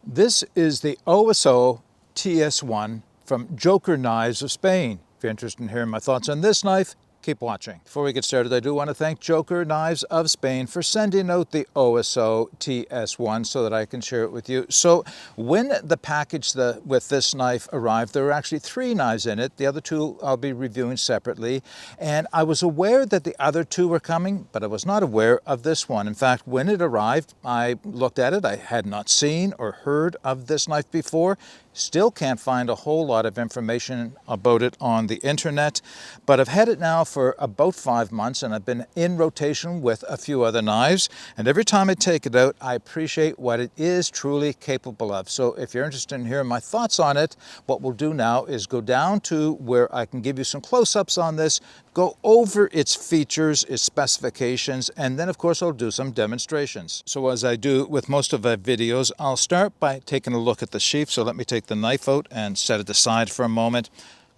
This is the OSO TS1 from Joker Knives of Spain. If you're interested in hearing my thoughts on this knife, keep watching. Before we get started, I do want to thank Joker Knives of Spain for sending out the OSO TS1 so that I can share it with you. So when the package with this knife arrived, there were actually 3 knives in it. The other 2 I'll be reviewing separately. And I was aware that the other 2 were coming, but I was not aware of this one. In fact, when it arrived, I looked at it. I had not seen or heard of this knife before. Still can't find a whole lot of information about it on the internet, but I've had it now for about 5 months and I've been in rotation with a few other knives, and every time I take it out I appreciate what it is truly capable of. So if you're interested in hearing my thoughts on it, what we'll do now is go down to where I can give you some close-ups on this, go over its features, its specifications, and then of course I'll do some demonstrations. So as I do with most of my videos, I'll start by taking a look at the sheath. So let me take the knife out and set it aside for a moment.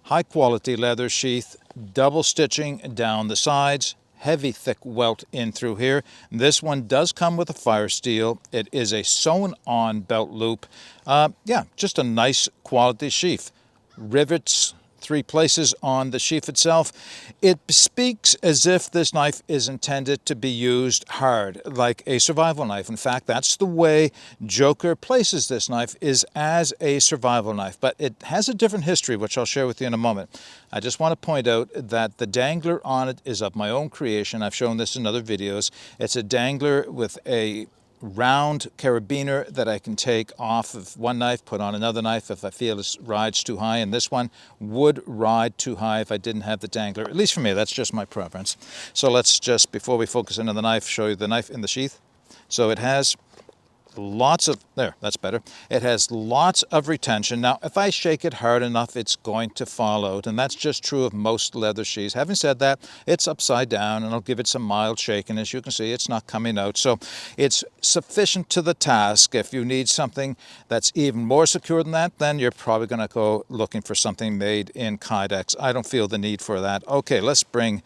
High quality leather sheath, double stitching down the sides, heavy thick welt in through here. This one does come with a fire steel. It is a sewn on belt loop. Yeah, just a nice quality sheath. Rivets 3 places on the sheath itself. It speaks as if this knife is intended to be used hard, like a survival knife. In fact, that's the way Joker places this knife, is as a survival knife. But it has a different history, which I'll share with you in a moment. I just want to point out that the dangler on it is of my own creation. I've shown this in other videos. It's a dangler with a round carabiner that I can take off of one knife, put on another knife if I feel it rides too high, and this one would ride too high if I didn't have the dangler. At least for me, that's just my preference. So let's just, before we focus in on the knife, show you the knife in the sheath. So it has lots of, there, that's better. It has lots of retention. Now, if I shake it hard enough, it's going to fall out, and that's just true of most leather sheaths. Having said that, it's upside down, and I'll give it some mild shaking. As you can see, it's not coming out. So it's sufficient to the task. If you need something that's even more secure than that, then you're probably going to go looking for something made in Kydex. I don't feel the need for that. Okay, let's bring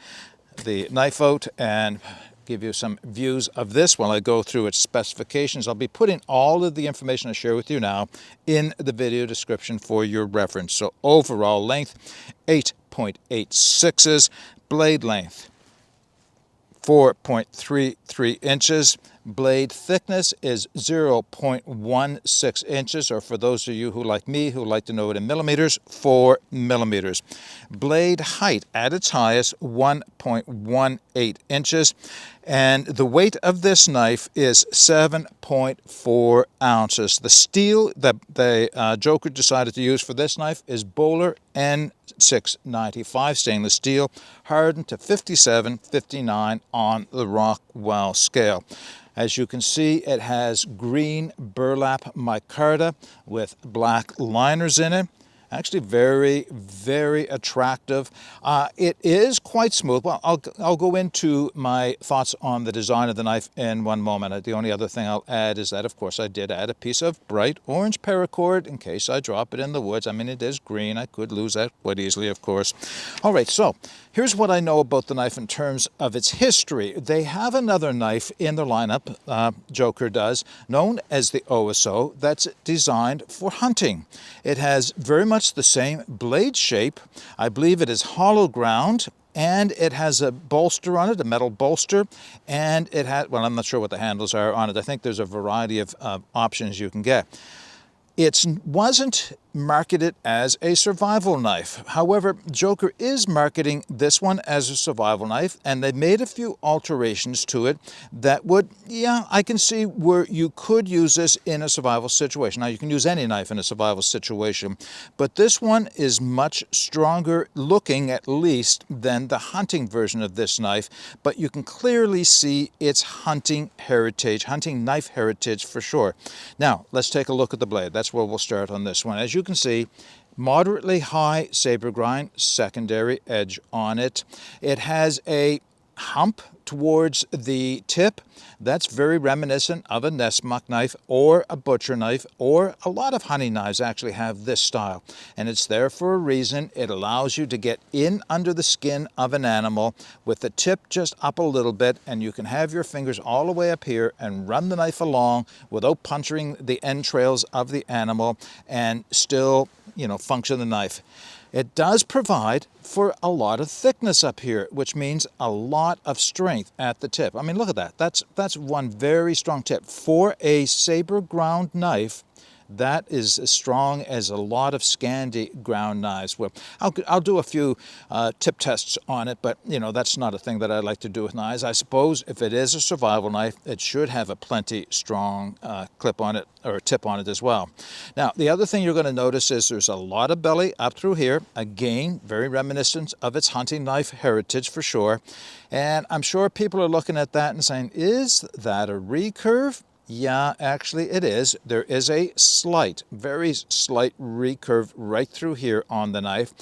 the knife out and give you some views of this while I go through its specifications. I'll be putting all of the information I share with you now in the video description for your reference. So overall length, 8.86, blade length, 4.33 inches. Blade thickness is 0.16 inches, or for those of you who like me, who like to know it in millimeters, 4 millimeters. Blade height at its highest, 1.18 inches. And the weight of this knife is 7.4 ounces. The steel that the Joker decided to use for this knife is Böhler N695 stainless steel, hardened to 57-59 on the Rockwell scale. As you can see, it has green burlap micarta with black liners in it. Actually very, very attractive. It is quite smooth. Well, I'll go into my thoughts on the design of the knife in one moment. The only other thing I'll add is that, of course, I did add a piece of bright orange paracord in case I drop it in the woods. I mean, it is green. I could lose that quite easily, of course. All right, so here's what I know about the knife in terms of its history. They have another knife in their lineup, Joker does, known as the OSO, that's designed for hunting. It has very much the same blade shape. I believe it is hollow ground, and it has a bolster on it, a metal bolster, and it has, well, I'm not sure what the handles are on it. I think there's a variety of options you can get. It wasn't marketed as a survival knife. However, Joker is marketing this one as a survival knife, and they made a few alterations to it that would, yeah, I can see where you could use this in a survival situation. Now, you can use any knife in a survival situation, but this one is much stronger looking, at least, than the hunting version of this knife, but you can clearly see its hunting heritage, hunting knife heritage for sure. Now, let's take a look at the blade. That's where we'll start on this one. As you can see, moderately high saber grind secondary edge on it. It has a hump towards the tip, that's very reminiscent of a Nessmach knife or a butcher knife, or a lot of hunting knives actually have this style. And it's there for a reason. It allows you to get in under the skin of an animal with the tip just up a little bit, and you can have your fingers all the way up here and run the knife along without puncturing the entrails of the animal and still, function the knife. It does provide for a lot of thickness up here, which means a lot of strength at the tip. I mean, look at that. That's one very strong tip. For a saber ground knife, that is as strong as a lot of Scandi ground knives. Well, I'll do a few tip tests on it, but that's not a thing that I like to do with knives. I suppose if it is a survival knife, it should have a plenty strong clip on it, or a tip on it as well. Now, the other thing you're going to notice is there's a lot of belly up through here. Again, very reminiscent of its hunting knife heritage for sure. And I'm sure people are looking at that and saying, is that a recurve? Yeah, actually it is. There is a very slight recurve right through here on the knife.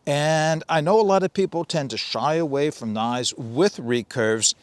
And I know a lot of people tend to shy away from knives with recurves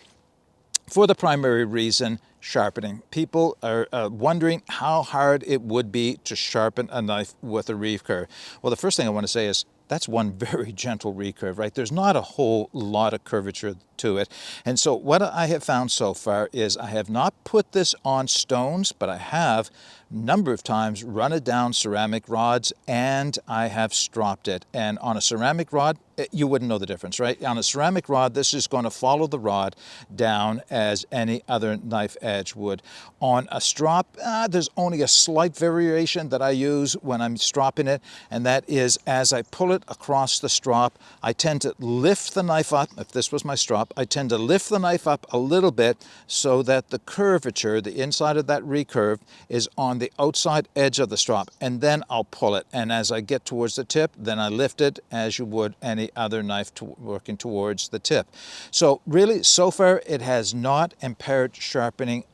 for the primary reason, sharpening. People are wondering how hard it would be to sharpen a knife with a recurve. Well, the first thing I want to say is that's one very gentle recurve, right? There's not a whole lot of curvature to it. And so what I have found so far is I have not put this on stones, but I have a number of times run it down ceramic rods, and I have stropped it. And on a ceramic rod, you wouldn't know the difference, right? On a ceramic rod, this is going to follow the rod down as any other knife edge would. On a strop, there's only a slight variation that I use when I'm stropping it, and that is as I pull it across the strop, I tend to lift the knife up. If this was my strop, I tend to lift the knife up a little bit so that the curvature, the inside of that recurve, is on the outside edge of the strop, and then I'll pull it. And as I get towards the tip, then I lift it as you would any other knife working towards the tip. So really, so far, it has not impaired sharpening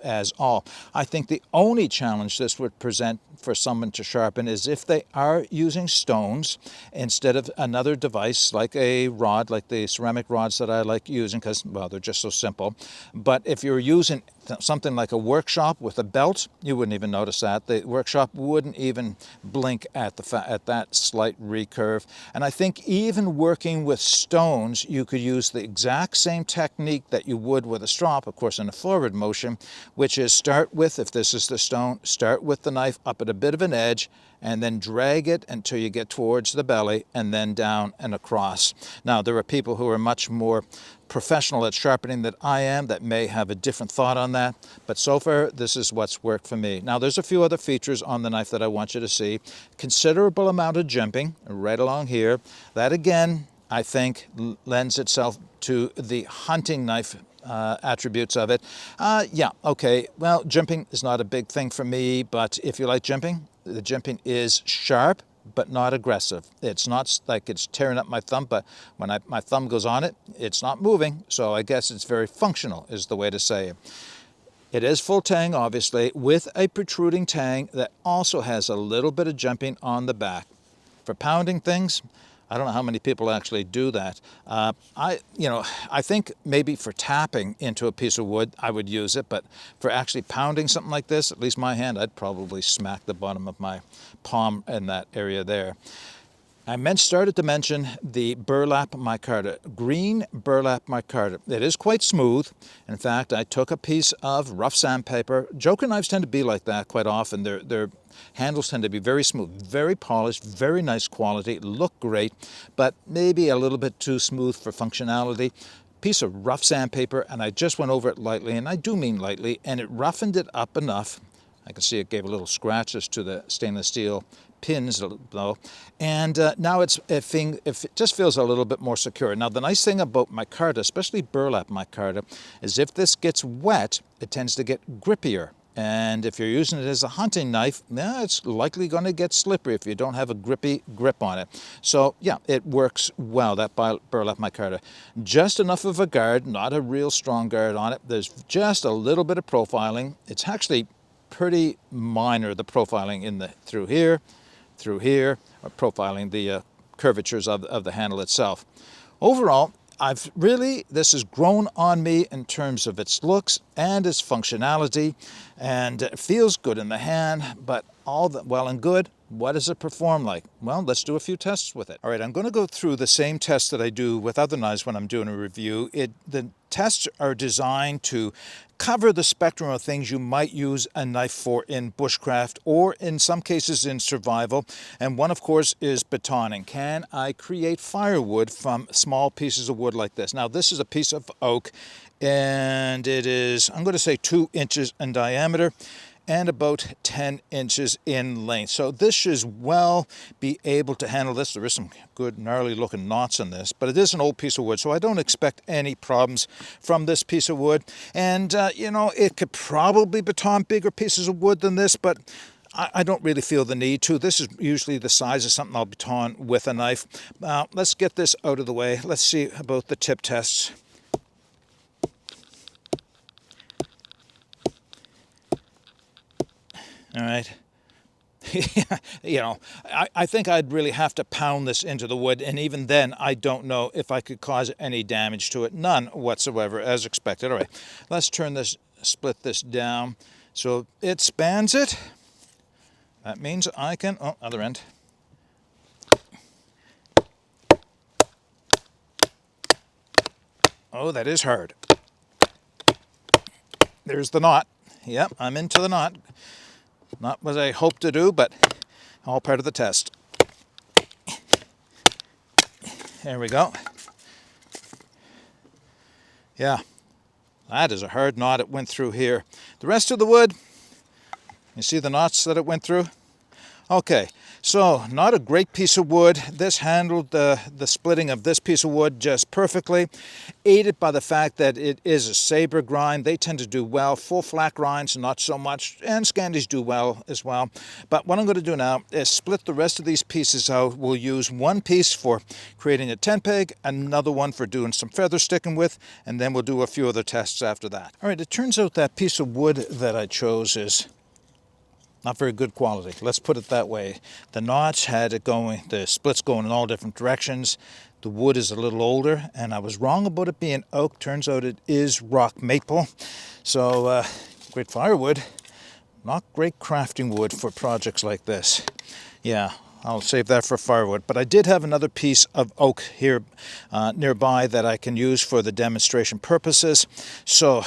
as all. I think the only challenge this would present for someone to sharpen is if they are using stones instead of another device like a rod, like the ceramic rods that I like using, because, well, they're just so simple. But if you're using something like a workshop with a belt, you wouldn't even notice that. The workshop wouldn't even blink at that slight recurve. And I think even working with stones, you could use the exact same technique that you would with a strop, of course, in a forward motion, which is start with, if this is the stone, start with the knife up at a bit of an edge, and then drag it until you get towards the belly, and then down and across. Now, there are people who are much more professional at sharpening than I am that may have a different thought on that, but so far, this is what's worked for me. Now, there's a few other features on the knife that I want you to see. Considerable amount of jimping right along here. That, again, I think lends itself to the hunting knife attributes of it. Yeah, okay, well, jimping is not a big thing for me, but if you like jimping, the jimping is sharp, but not aggressive. It's not like it's tearing up my thumb, but when my thumb goes on it, it's not moving, so I guess it's very functional is the way to say it. It is full tang, obviously, with a protruding tang that also has a little bit of jimping on the back. For pounding things, I don't know how many people actually do that. I think maybe for tapping into a piece of wood, I would use it, but for actually pounding something like this, at least my hand, I'd probably smack the bottom of my palm in that area there. I started to mention the burlap micarta, green burlap micarta. It is quite smooth. In fact, I took a piece of rough sandpaper. Joker knives tend to be like that quite often. Their handles tend to be very smooth, very polished, very nice quality, look great, but maybe a little bit too smooth for functionality. Piece of rough sandpaper, and I just went over it lightly, and I do mean lightly, and it roughened it up enough. I can see it gave a little scratches to the stainless steel pins though, and now it just feels a little bit more secure. Now, the nice thing about micarta, especially burlap micarta, is if this gets wet, it tends to get grippier. And if you're using it as a hunting knife, it's likely going to get slippery if you don't have a grippy grip on it. So yeah, it works well, that burlap micarta. Just enough of a guard, not a real strong guard on it. There's just a little bit of profiling. It's actually pretty minor, the profiling in through here, or profiling the curvatures of the handle itself. Overall, this has grown on me in terms of its looks and its functionality, and it feels good in the hand, but all that well and good, what does it perform like? Well, let's do a few tests with it. All right, I'm going to go through the same tests that I do with other knives when I'm doing a review. The tests are designed to cover the spectrum of things you might use a knife for in bushcraft or in some cases in survival. And one, of course, is batoning. Can I create firewood from small pieces of wood like this? Now, this is a piece of oak, and it is, I'm going to say 2 inches in diameter and about 10 inches in length. So this should well be able to handle this. There is some good gnarly looking knots in this, but it is an old piece of wood, so I don't expect any problems from this piece of wood. And you know, it could probably baton bigger pieces of wood than this, but I don't really feel the need to. This is usually the size of something I'll baton with a knife. Let's get this out of the way. Let's see about the tip tests. All right. You know, I think I'd really have to pound this into the wood, and even then I don't know if I could cause any damage to it. None whatsoever, as expected. All right, let's turn this, split this down so it spans it. That means I can, oh, other end. Oh, that is hard. There's the knot. Yep, I'm into the knot. Not what I hoped to do, but all part of the test. There we go. Yeah, that is a hard knot it went through here. The rest of the wood, you see the knots that it went through? Okay, so not a great piece of wood. This handled the splitting of this piece of wood just perfectly, aided by the fact that it is a saber grind. They tend to do well. Full flat grinds, not so much, and Scandies do well as well. But what I'm going to do now is split the rest of these pieces out. We'll use one piece for creating a tent peg, another one for doing some feather sticking with, and then we'll do a few other tests after that. All right, it turns out that piece of wood that I chose is not very good quality. Let's put it that way. The knots had it going, the splits going in all different directions. The wood is a little older, and I was wrong about it being oak. Turns out it is rock maple. So great firewood, not great crafting wood for projects like this. Yeah, I'll save that for firewood. But I did have another piece of oak here nearby that I can use for the demonstration purposes. So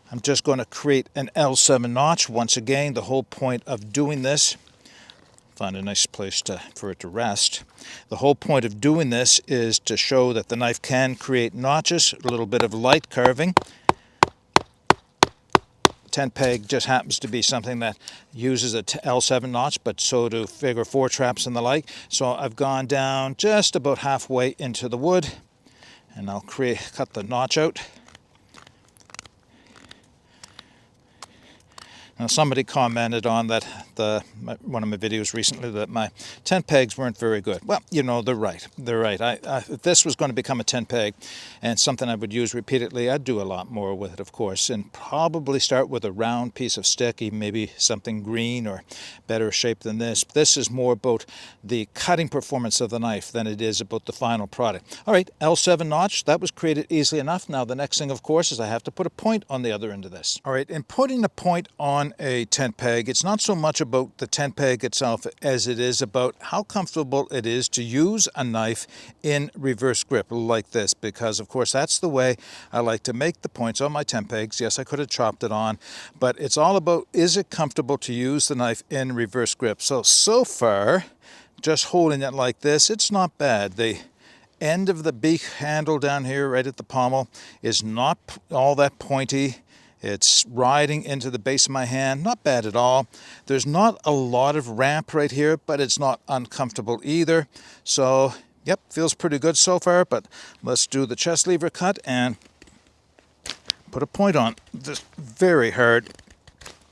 I'm just going to create an L7 notch. Once again, the whole point of doing this, find a nice place for it to rest. The whole point of doing this is to show that the knife can create notches, a little bit of light carving. Tent peg just happens to be something that uses a L7 notch, but so do figure 4 traps and the like. So I've gone down just about halfway into the wood, and I'll cut the notch out. Now, somebody commented on that one of my videos recently that my tent pegs weren't very good. Well, you know, they're right. They're right. If this was going to become a tent peg and something I would use repeatedly, I'd do a lot more with it, of course, and probably start with a round piece of stick, even maybe something green or better shape than this. This is more about the cutting performance of the knife than it is about the final product. All right, L7 notch, that was created easily enough. Now, the next thing, of course, is I have to put a point on the other end of this. All right, in putting a point on a tent peg, it's not so much about the tent peg itself as it is about how comfortable it is to use a knife in reverse grip like this, because of course that's the way I like to make the points on my tent pegs. Yes, I could have chopped it on, but it's all about, is it comfortable to use the knife in reverse grip? So far, just holding it like this, it's not bad. The end of the beak handle down here right at the pommel is not all that pointy. It's riding into the base of my hand, not bad at all. There's not a lot of ramp right here, but it's not uncomfortable either. So, yep, feels pretty good so far, but let's do the chest lever cut and put a point on this very hard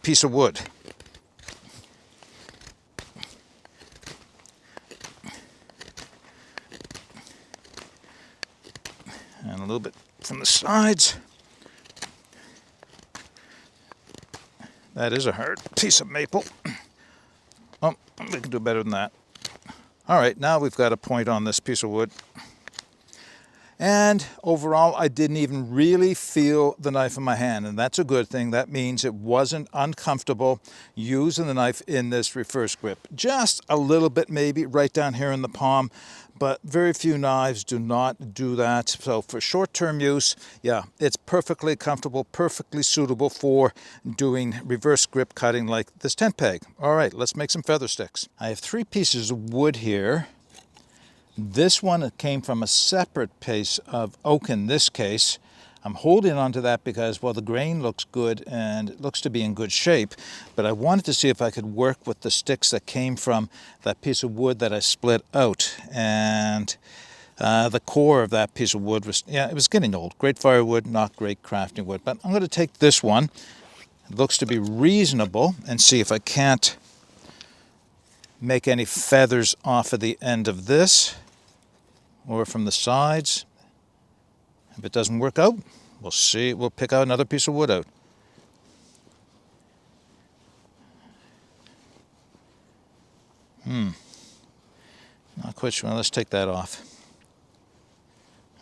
piece of wood. And a little bit from the sides. That is a hard piece of maple. Oh, we can do better than that. All right, now we've got a point on this piece of wood. And overall, I didn't even really feel the knife in my hand, and that's a good thing. That means it wasn't uncomfortable using the knife in this reverse grip. Just a little bit maybe right down here in the palm, but very few knives do not do that. So for short-term use, yeah, it's perfectly comfortable, perfectly suitable for doing reverse grip cutting like this tent peg. All right, let's make some feather sticks. I have 3 pieces of wood here. This one came from a separate piece of oak in this case. I'm holding on to that because, well, the grain looks good and it looks to be in good shape, but I wanted to see if I could work with the sticks that came from that piece of wood that I split out. And the core of that piece of wood was, yeah, it was getting old. Great firewood, not great crafting wood. But I'm going to take this one. It looks to be reasonable, and see if I can't make any feathers off of the end of this or from the sides. If it doesn't work out, we'll see. We'll pick out another piece of wood out. Not quite sure. Let's take that off.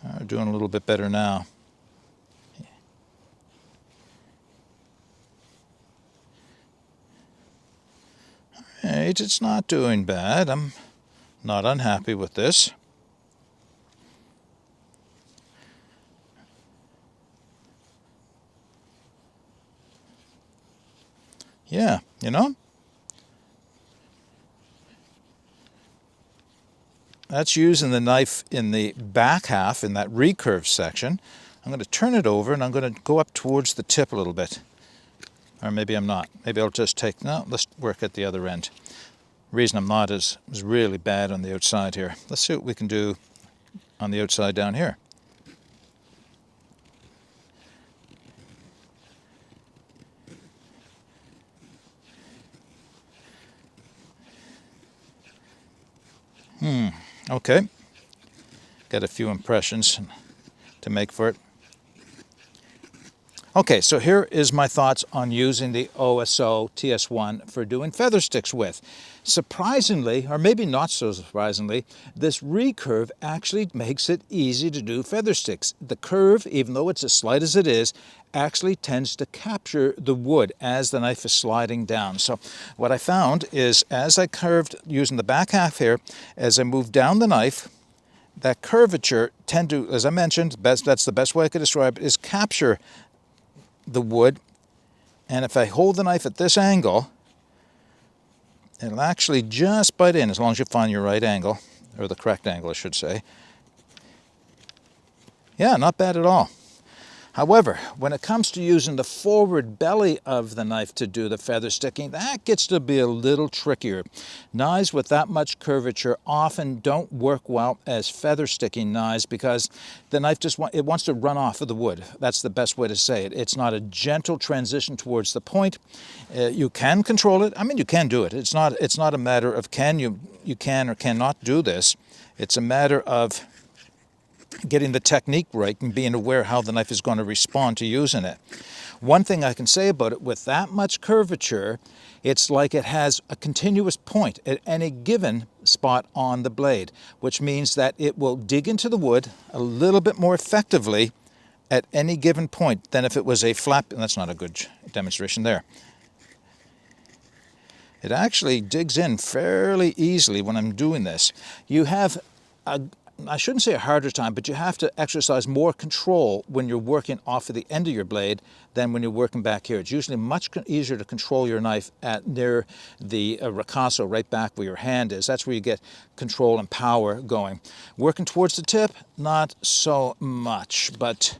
We're doing a little bit better now. Alright, it's not doing bad. I'm not unhappy with this. Yeah, you know, that's using the knife in the back half, in that recurve section. I'm going to turn it over and I'm going to go up towards the tip a little bit. Or maybe I'm not. Maybe I'll just take, no, let's work at the other end. The reason I'm not is really bad on the outside here. Let's see what we can do on the outside down here. Okay. Got a few impressions to make for it. Okay, so here is my thoughts on using the OSO TS1 for doing feather sticks with. Surprisingly, or maybe not so surprisingly, this recurve actually makes it easy to do feather sticks. The curve, even though it's as slight as it is, actually tends to capture the wood as the knife is sliding down. So what I found is, as I curved using the back half here, as I moved down the knife, that curvature tend to, as I mentioned, that's the best way I could describe it, is capture the wood. And if I hold the knife at this angle, it'll actually just bite in, as long as you find your right angle, or the correct angle, I should say. Yeah, not bad at all. However, when it comes to using the forward belly of the knife to do the feather sticking, that gets to be a little trickier. Knives with that much curvature often don't work well as feather sticking knives because the knife just wants to run off of the wood. That's the best way to say it. It's not a gentle transition towards the point. You can control it. I mean, you can do it. It's not a matter of you can or cannot do this. It's a matter of getting the technique right and being aware how the knife is going to respond to using it. One thing I can say about it, with that much curvature, it's like it has a continuous point at any given spot on the blade, which means that it will dig into the wood a little bit more effectively at any given point than if it was a flat. And that's not a good demonstration there. It actually digs in fairly easily when I'm doing this. You have I shouldn't say a harder time, but you have to exercise more control when you're working off of the end of your blade than when you're working back here. It's usually much easier to control your knife at near the ricasso, right back where your hand is. That's where you get control and power going. Working towards the tip, not so much, but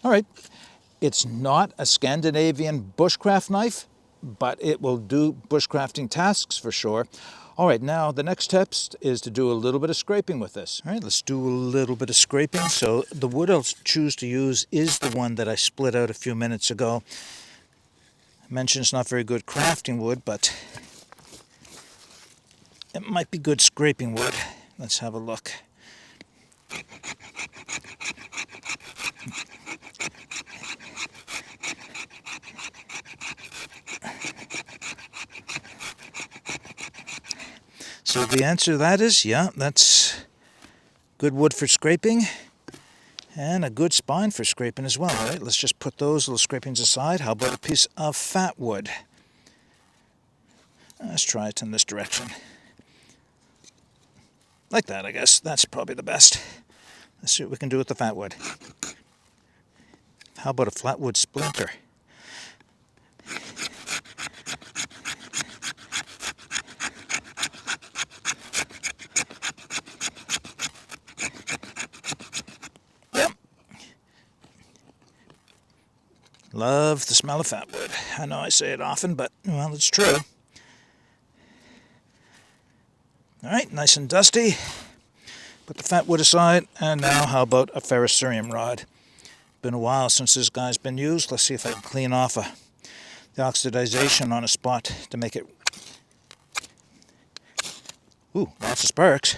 all right. It's not a Scandinavian bushcraft knife, but it will do bushcrafting tasks for sure. All right, now the next step is to do a little bit of scraping with this. All right, let's do a little bit of scraping. So the wood I'll choose to use is the one that I split out a few minutes ago. I mentioned it's not very good crafting wood, but it might be good scraping wood. Let's have a look. So the answer to that is, yeah, that's good wood for scraping. And a good spine for scraping as well. All right, let's just put those little scrapings aside. How about a piece of fat wood? Let's try it in this direction. Like that, I guess. That's probably the best. Let's see what we can do with the fat wood. How about a flatwood splinter? Yep. Love the smell of fat wood. I know I say it often, but, well, it's true. All right, nice and dusty. Put the fat wood aside, and now how about a ferrocerium rod? Been a while since this guy's been used. Let's see if I can clean off the oxidization on a spot to make it... Ooh, lots of sparks.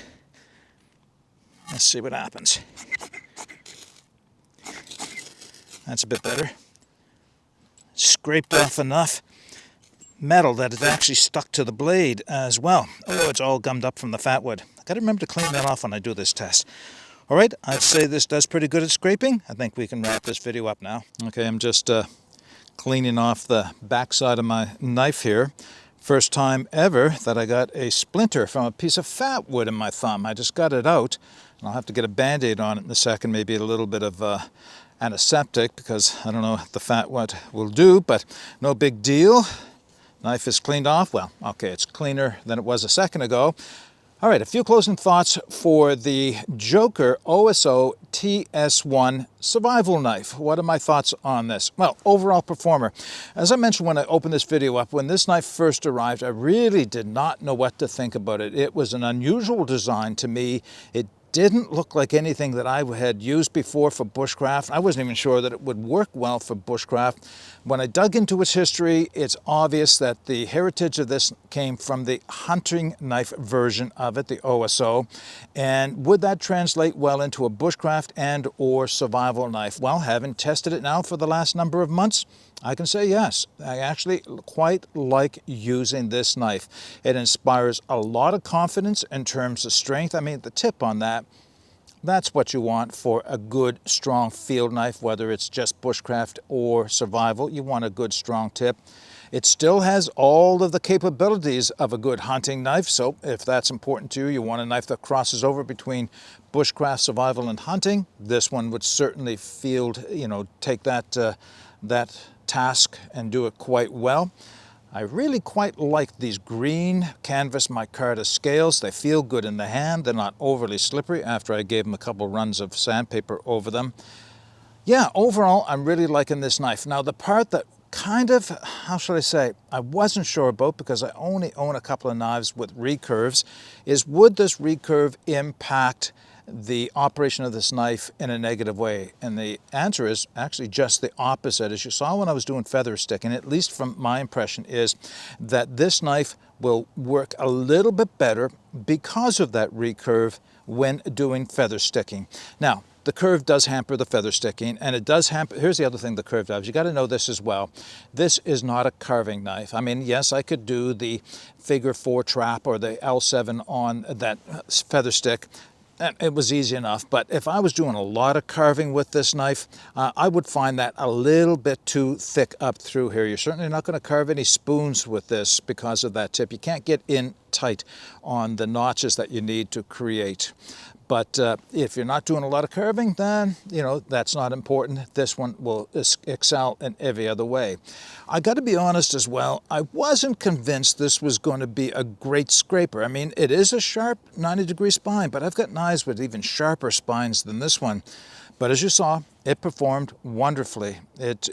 Let's see what happens. That's a bit better. Scraped off enough metal that it actually stuck to the blade as well. Oh, it's all gummed up from the fat wood. I gotta remember to clean that off when I do this test. All right, I'd say this does pretty good at scraping. I think we can wrap this video up now. Okay, I'm just cleaning off the backside of my knife here. First time ever that I got a splinter from a piece of fat wood in my thumb. I just got it out, and I'll have to get a Band-Aid on it in a second, maybe a little bit of antiseptic, because I don't know what the fat wood will do, but no big deal. Knife is cleaned off. Well, okay, it's cleaner than it was a second ago. All right, a few closing thoughts for the Joker OSO TS1 survival knife. What are my thoughts on this? Well, overall performer. As I mentioned when I opened this video up, when this knife first arrived, I really did not know what to think about it. It was an unusual design to me. It didn't look like anything that I had used before for bushcraft. I wasn't even sure that it would work well for bushcraft. When I dug into its history, it's obvious that the heritage of this came from the hunting knife version of it, the OSO. And would that translate well into a bushcraft and or survival knife? Well, having tested it now for the last number of months, I can say yes. I actually quite like using this knife. It inspires a lot of confidence in terms of strength. I mean, the tip on that, that's what you want for a good, strong field knife, whether it's just bushcraft or survival. You want a good, strong tip. It still has all of the capabilities of a good hunting knife, so if that's important to you, you want a knife that crosses over between bushcraft, survival, and hunting, this one would certainly take that task and do it quite well. I really quite like these green canvas micarta scales. They feel good in the hand. They're not overly slippery after I gave them a couple runs of sandpaper over them. Yeah, overall, I'm really liking this knife. Now, the part that kind of, how should I say, I wasn't sure about because I only own a couple of knives with recurves, is would this recurve impact the operation of this knife in a negative way? And the answer is actually just the opposite. As you saw when I was doing feather sticking, at least from my impression, is that this knife will work a little bit better because of that recurve when doing feather sticking. Now, the curve does hamper the feather sticking, and it does hamper. Here's the other thing the curve does. You got to know this as well. This is not a carving knife. I mean, yes, I could do the figure 4 trap or the L7 on that feather stick. It was easy enough, but if I was doing a lot of carving with this knife, I would find that a little bit too thick up through here. You're certainly not going to carve any spoons with this because of that tip. You can't get in tight on the notches that you need to create. But if you're not doing a lot of carving, then, that's not important. This one will excel in every other way. I got to be honest as well, I wasn't convinced this was going to be a great scraper. I mean, it is a sharp 90-degree spine, but I've got knives with even sharper spines than this one. But as you saw, it performed wonderfully. It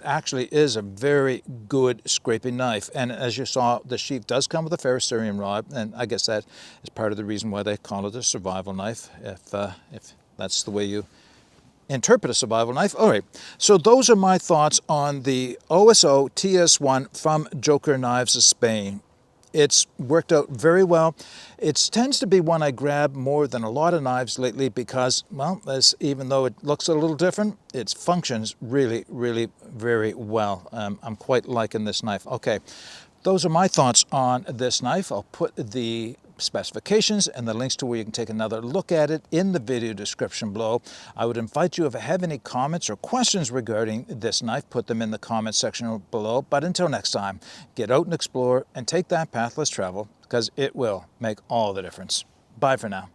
actually is a very good scraping knife. And as you saw, the sheath does come with a ferrocerium rod, and I guess that is part of the reason why they call it a survival knife, if that's the way you interpret a survival knife. All right, so those are my thoughts on the OSO TS1 from Joker Knives of Spain. It's worked out very well. It tends to be one I grab more than a lot of knives lately because, well, even though it looks a little different, it functions really, really very well. I'm quite liking this knife. Okay, those are my thoughts on this knife. I'll put the specifications and the links to where you can take another look at it in the video description below. I would invite you, if you have any comments or questions regarding this knife, put them in the comments section below. But until next time, get out and explore and take that path less traveled, because it will make all the difference. Bye for now.